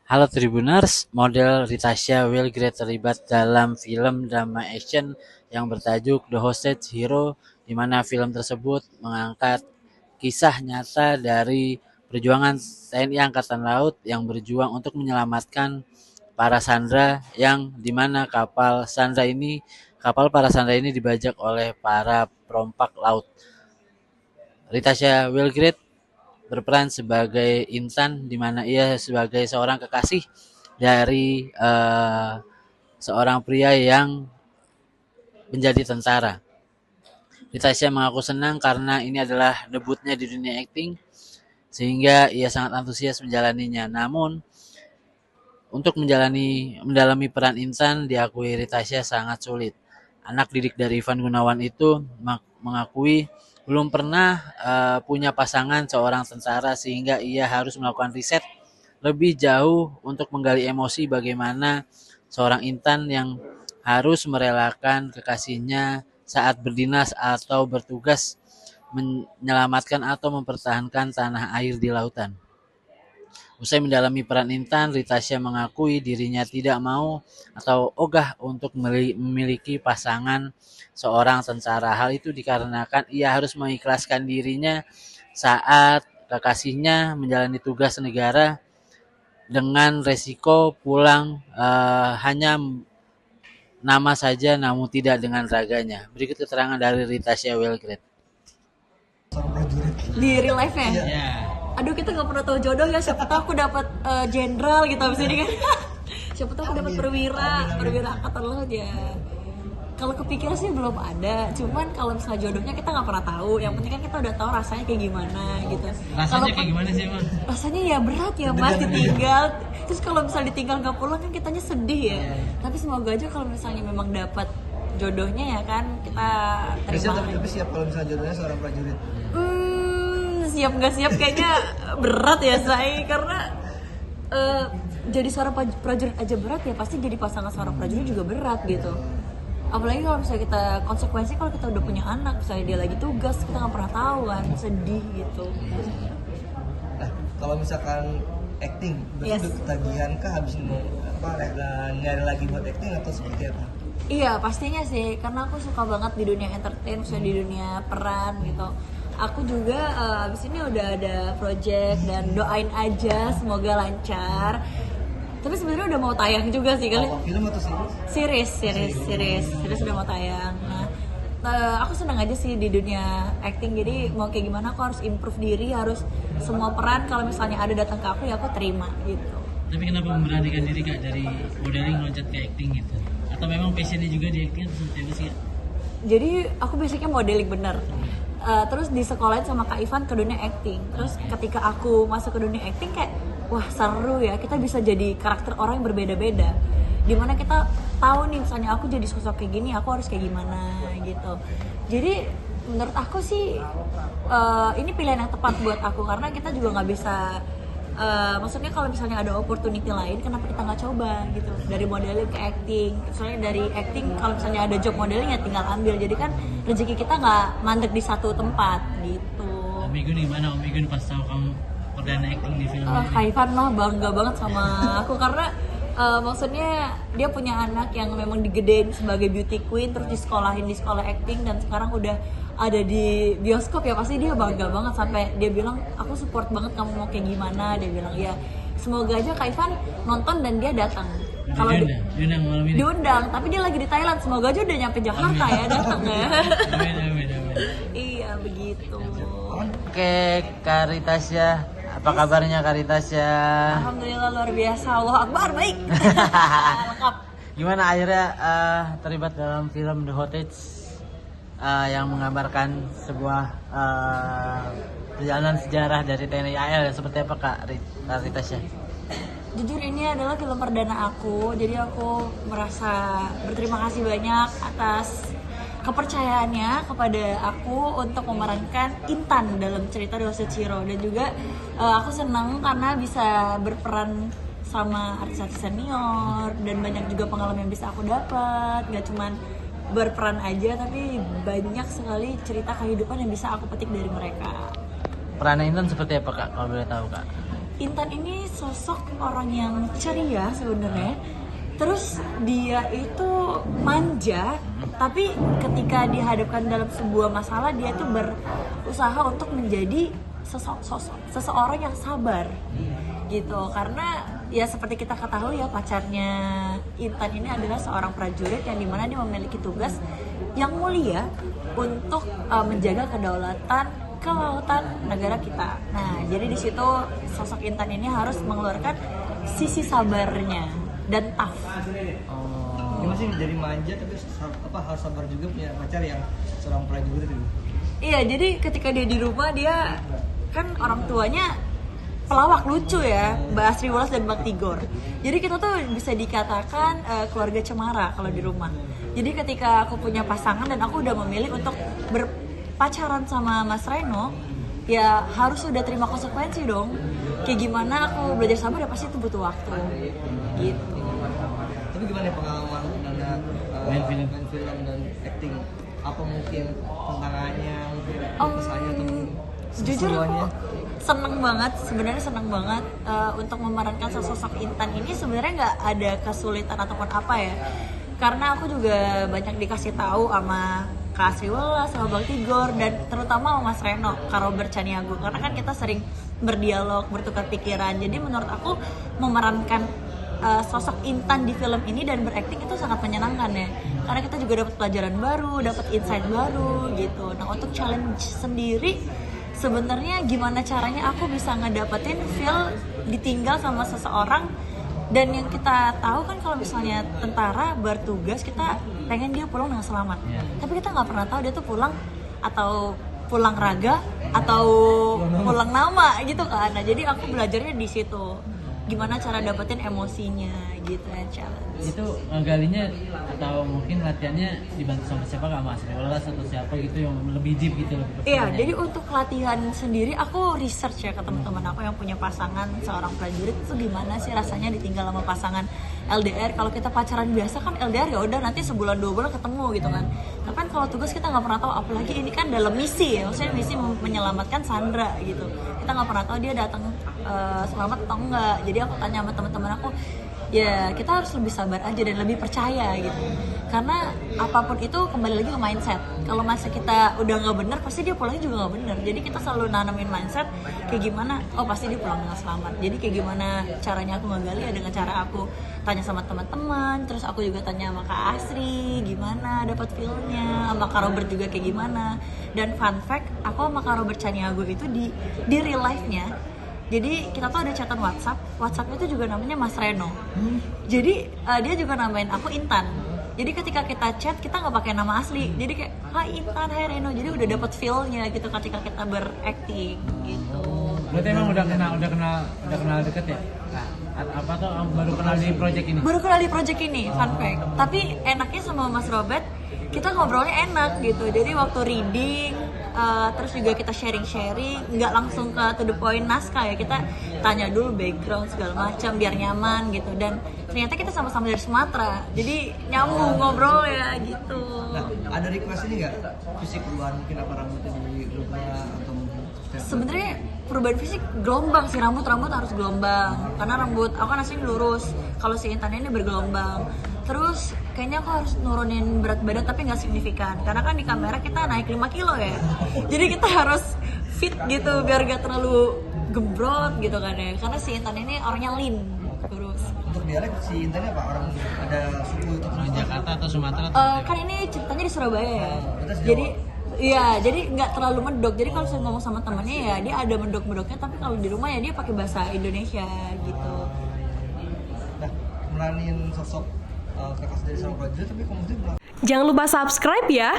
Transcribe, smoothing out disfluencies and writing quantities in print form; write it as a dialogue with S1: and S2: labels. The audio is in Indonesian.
S1: Halo Tribuners, model Ritasha Wilgrade terlibat dalam film drama action yang bertajuk The Hostage Hero, di mana film tersebut mengangkat kisah nyata dari perjuangan TNI Angkatan Laut yang berjuang untuk menyelamatkan para sandera yang dimana kapal para sandera ini dibajak oleh para perompak laut. Ritasha Wilgrade berperan sebagai Intan, di mana ia sebagai seorang kekasih dari seorang pria yang menjadi tentara. Natasha mengaku senang karena ini adalah debutnya di dunia akting, sehingga ia sangat antusias menjalaninya. Namun, untuk mendalami peran Intan diakui Ritasha sangat sulit. Anak didik dari Ivan Gunawan itu mengakui belum pernah punya pasangan seorang tentara, sehingga ia harus melakukan riset lebih jauh untuk menggali emosi bagaimana seorang Intan yang harus merelakan kekasihnya saat berdinas atau bertugas menyelamatkan atau mempertahankan tanah air di lautan. Usai mendalami peran Intan, Ritasha mengakui dirinya tidak mau atau ogah untuk memiliki pasangan seorang tentara. Hal itu dikarenakan ia harus mengikhlaskan dirinya saat kekasihnya menjalani tugas negara dengan resiko pulang hanya nama saja namun tidak dengan raganya. Berikut keterangan dari Ritasha Wilgrade.
S2: Di real life-nya.
S1: Ya.
S2: Aduh, kita nggak pernah tahu jodoh ya. Siapa tahu aku dapat jenderal gitu abis ini kan. Siapa tahu aku dapat perwira angkatan laut ya. Kalau kepikiran sih belum ada. Cuman kalau misalnya jodohnya kita nggak pernah tahu. Yang penting kan kita udah tahu rasanya kayak gimana gitu.
S1: Rasanya kayak gimana sih, Bang?
S2: Rasanya ya berat ya Mas, ditinggal. Terus kalau misalnya ditinggal nggak pulang kan kitanya sedih ya. Tapi semoga aja kalau misalnya memang dapat jodohnya ya kan kita terima.
S3: Tapi siap kalau misalnya jodohnya seorang prajurit.
S2: Siap nggak siap kayaknya berat ya saya, karena jadi seorang prajurit aja berat ya, pasti jadi pasangan seorang prajurit juga berat gitu. Apalagi kalau misalnya kita konsekuensi kalau kita udah punya anak, misalnya dia lagi tugas, kita nggak pernah tahu kan, sedih gitu.
S3: Nah, kalau misalkan acting, berarti
S2: Yes.
S3: udah ketagihan kah habis nyari lagi buat acting atau seperti apa?
S2: Iya pastinya sih, karena aku suka banget di dunia entertain, misalnya di dunia peran gitu. Aku juga abis ini udah ada project dan doain aja semoga lancar. Tapi sebenarnya udah mau tayang juga sih kali.
S3: Film atau series?
S2: Series udah mau tayang. Nah, aku senang aja sih di dunia acting. Jadi mau kayak gimana aku harus improve diri, harus semua peran kalau misalnya ada datang ke aku ya aku terima gitu.
S1: Tapi kenapa memberanikan diri Kak dari modeling loncat ke acting gitu? Atau memang passionnya juga di acting atau seperti apa sih Kak?
S2: Jadi aku basicnya modeling bener. Terus disekolahin sama Kak Ivan ke dunia acting. Terus ketika aku masuk ke dunia acting kayak wah seru ya, kita bisa jadi karakter orang yang berbeda-beda. Dimana kita tahu nih misalnya aku jadi sosok kayak gini, aku harus kayak gimana gitu. Jadi menurut aku sih ini pilihan yang tepat buat aku, karena kita juga nggak bisa maksudnya kalau misalnya ada opportunity lain kenapa kita nggak coba gitu, dari modeling ke acting. Soalnya dari acting kalau misalnya ada job modeling ya tinggal ambil, jadi kan rezeki kita nggak mandek di satu tempat gitu.
S1: Om Igun gimana Om Igun pas tahu kamu perdana acting di film ini?
S2: Kak Ivan mah bangga banget sama aku karena maksudnya dia punya anak yang memang digedein sebagai beauty queen, terus disekolahin di sekolah acting, dan sekarang udah ada di bioskop ya, pasti dia bangga banget. Sampai dia bilang aku support banget kamu mau kayak gimana, dia bilang ya semoga aja Kak Ivan nonton dan dia datang. Kalau
S1: diundang malam ini.
S2: diundang, tapi dia lagi di Thailand, semoga aja udah nyampe Jakarta ya datang ya.
S1: Amin.
S2: Iya begitu.
S1: Oke, Kak Ritasha, apa kabarnya Kak Ritasha?
S2: Alhamdulillah luar biasa, Allah Akbar, baik. Lengkap.
S1: Gimana akhirnya terlibat dalam film The Hostage yang menggambarkan sebuah perjalanan sejarah dari TNI AL, seperti apa Kak Ritasha?
S2: Jujur ini adalah film perdana aku, jadi aku merasa berterima kasih banyak atas kepercayaannya kepada aku untuk memerankan Intan dalam cerita The Hostage Hero. Dan juga aku senang karena bisa berperan sama artis-artis senior, dan banyak juga pengalaman yang bisa aku dapat. Gak cuman berperan aja, tapi banyak sekali cerita kehidupan yang bisa aku petik dari mereka.
S1: Peran Intan seperti apa Kak, kalau boleh tahu Kak?
S2: Intan ini sosok orang yang ceria sebenarnya. Terus dia itu manja, tapi ketika dihadapkan dalam sebuah masalah dia itu berusaha untuk menjadi seseorang yang sabar gitu. Karena ya seperti kita ketahui ya, pacarnya Intan ini adalah seorang prajurit yang dimana dia memiliki tugas yang mulia untuk menjaga kedaulatan kelautan negara kita. Nah, jadi di situ sosok Intan ini harus mengeluarkan sisi sabarnya dan tough.
S3: Dia masih jadi manja tapi harus sabar juga punya pacar yang seorang prajurit itu.
S2: Iya, jadi ketika dia di rumah dia kan orang tuanya pelawak lucu ya, Mbak Asri Walas dan Bang Tigor. Jadi kita tuh bisa dikatakan keluarga cemara kalau di rumah. Jadi ketika aku punya pasangan dan aku udah memilih untuk berpacaran sama Mas Reno, ya harus udah terima konsekuensi dong. Kayak gimana aku belajar sabar ya pasti itu butuh waktu. Gitu.
S3: Tapi gimana pengalaman Nana main film dan acting? Apa mungkin tantangannya, mungkin kesannya atau
S2: jujur aku
S3: keseruannya?
S2: sebenarnya seneng banget untuk memerankan sosok Intan ini. Sebenarnya nggak ada kesulitan ataupun apa ya, karena aku juga banyak dikasih tahu sama Kak Asri Welas, sama Bang Tigor, dan terutama sama Mas Reno, Kak Robert Caniago, karena kan kita sering berdialog, bertukar pikiran. Jadi menurut aku memerankan sosok Intan di film ini dan berakting itu sangat menyenangkan ya, karena kita juga dapat pelajaran baru, dapat insight baru gitu. Nah, untuk challenge sendiri sebenarnya gimana caranya aku bisa ngedapetin feel ditinggal sama seseorang. Dan yang kita tahu kan kalau misalnya tentara bertugas, kita pengen dia pulang dengan selamat, tapi kita nggak pernah tahu dia tuh pulang atau pulang raga atau pulang nama gitu kan. Nah, jadi aku belajarnya di situ, gimana cara dapetin emosinya gitu ya, challenge.
S1: Itu galinya atau mungkin latihannya dibantu sama siapa, Kak Mas Welas atau siapa gitu yang lebih deep gitu?
S2: Iya, jadi untuk latihan sendiri aku research ya ke teman-teman aku yang punya pasangan seorang prajurit, itu gimana sih rasanya ditinggal sama pasangan LDR. Kalau kita pacaran biasa kan LDR ya udah nanti sebulan 2 bulan ketemu gitu kan. Tapi kan kalau tugas kita nggak pernah tahu, apalagi ini kan dalam misi ya, maksudnya misi menyelamatkan Sandra gitu. Kita nggak pernah tahu dia datang selamat atau enggak. Jadi aku tanya sama teman-teman aku, ya kita harus lebih sabar aja dan lebih percaya gitu, karena apapun itu kembali lagi ke mindset. Kalau masa kita udah nggak bener, pasti dia pulangnya juga nggak bener. Jadi kita selalu nanamin mindset kayak gimana, oh pasti dia pulang dengan selamat. Jadi kayak gimana caranya aku ngegali ya dengan cara aku tanya sama teman-teman, terus aku juga tanya sama Kak Asri gimana dapat feel-nya, sama Kak Robert juga kayak gimana. Dan fun fact, aku sama Kak Robert Caniago itu di real life-nya, jadi kita tuh ada chatan WhatsApp itu juga namanya Mas Reno. Jadi dia juga namain aku Intan. Jadi ketika kita chat, kita nggak pakai nama asli. Jadi kayak, hai Intan, hai Reno. Jadi udah dapet feel-nya gitu ketika kita berakting gitu.
S1: Berarti emang udah kenal deket ya? Nah, apa tuh baru kenal di project ini?
S2: Baru kenal di project ini, fun fact. Tapi enaknya sama Mas Robert, kita ngobrolnya enak gitu. Jadi waktu reading, terus juga kita sharing-sharing, nggak langsung ke to the point naskah ya, kita tanya dulu background segala macam biar nyaman gitu. Dan ternyata kita sama-sama dari Sumatera, jadi nyambung ngobrol ya gitu.
S3: Nah, ada request ini nggak? Fisik perubahan mungkin apa rambutnya jadi berubah atau mungkin
S2: Sebenarnya perubahan fisik gelombang sih, rambut harus gelombang karena rambut aku kan aslinya lurus, kalau si Intan ini bergelombang. Terus kayaknya aku harus nurunin berat badan tapi nggak signifikan, karena kan di kamera kita naik 5 kilo ya, jadi kita harus fit gitu biar gak terlalu gembrot gitu kan ya, karena si Intan ini orangnya lean, kurus.
S3: untuk dialek si Intan apa orang ada suku itu
S1: Di Jakarta atau Sumatera atau
S2: Kan ini ceritanya di Surabaya ya,
S3: Kita sejauh.
S2: jadi iya, jadi nggak terlalu medok. Jadi kalau saya ngomong sama temannya ya dia ada medok-medoknya, tapi kalau di rumah ya dia pakai bahasa Indonesia gitu.
S3: Nah, meranin sosok kakak dari seorang prajurit, tapi kemudian
S4: Jangan lupa subscribe ya.